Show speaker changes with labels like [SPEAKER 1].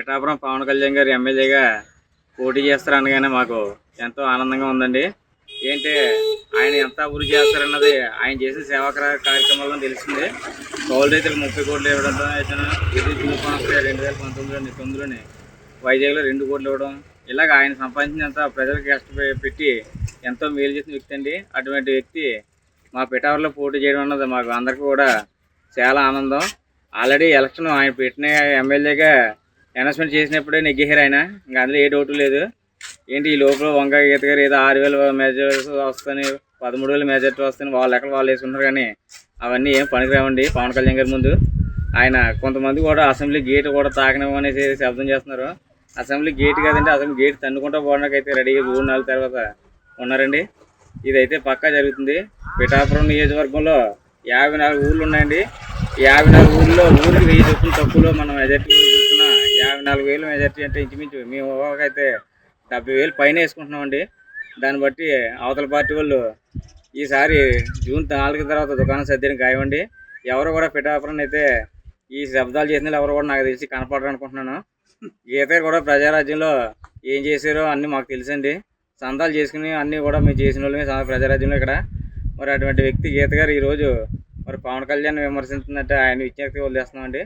[SPEAKER 1] పిఠాపురం పవన్ కళ్యాణ్ గారు ఎమ్మెల్యేగా పోటీ చేస్తారు అనగానే మాకు ఎంతో ఆనందంగా ఉందండి. ఏంటి ఆయన ఎంత అభివృద్ధి చేస్తారన్నది ఆయన చేసిన సేవా కార్యక్రమాల్లో తెలిసింది. కౌలు రైతులకు 30 కోట్లు ఇవ్వడంతో ఇది జూన్ 2019లోని వైజాగ్లో 2 కోట్లు ఇవ్వడం, ఇలాగ ఆయన సంపాదించినంత ప్రజలకు కష్టపెట్టి ఎంతో మేలు చేసిన వ్యక్తి అండి. అటువంటి వ్యక్తి మా పిఠాపురంలో పోటీ చేయడం అన్నది మాకు అందరికీ కూడా చాలా ఆనందం. ఆల్రెడీ ఎలక్షన్ ఆయన పెట్టిన ఎమ్మెల్యేగా అనౌన్స్మెంట్ చేసినప్పుడే నెగ్గేశారు ఆయన. ఇంకా అందులో ఏ డౌట్ లేదు. ఏంటి ఈ లోపల వంగ గీత గారు ఏదో 6,000 మెజారిటీ వస్తాయని 13,000 మెజారిటీ వస్తాయని వాళ్ళు ఎక్కడ వాళ్ళు వేసుకుంటారు. కానీ అవన్నీ ఏం పనికిరావండి పవన్ కళ్యాణ్ గారి ముందు. ఆయన కొంతమంది కూడా అసెంబ్లీ గేట్ కూడా తాకనివ్వనేసి శబ్దం చేస్తున్నారు. అసెంబ్లీ గేట్ కాదండి, అసెంబ్లీ గేట్ తన్నుకుంటూ పోవడానికి అయితే రెడీగా 3-4 తర్వాత ఉన్నారండి. ఇదైతే పక్కా జరుగుతుంది. పిఠాపురం నియోజకవర్గంలో 54 ఊళ్ళు ఉన్నాయండి. 54 ఊళ్ళో ఊరికి 1000 చొప్పున తక్కువలో మనం మెజార్టీ చూస్తున్న 54,000 మెజార్టీ అంటే ఇంచుమించు మేము అయితే 70,000 పైన వేసుకుంటున్నామండి. దాన్ని బట్టి అవతల పార్టీ వాళ్ళు ఈసారి జూన్ 4 తర్వాత దుకాణం సర్దేని ఖాయమండి. ఎవరు కూడా పిఠాపురం అయితే ఈ శబ్దాలు చేసిన ఎవరు కూడా నాకు తెలిసి కనపడరు అనుకుంటున్నాను. గీత కూడా ప్రజారాజ్యంలో ఏం చేశారో అన్నీ మాకు తెలుసండి. సందాలు చేసుకుని అన్నీ కూడా మేము చేసిన వాళ్ళమే ప్రజారాజ్యంలో ఇక్కడ. మరి అటువంటి వ్యక్తి గీత గారు ఈరోజు మరి పవన్ కళ్యాణ్ విమర్శించినట్టు ఆయన విజ్ఞప్తి వదిలేస్తున్నామండి.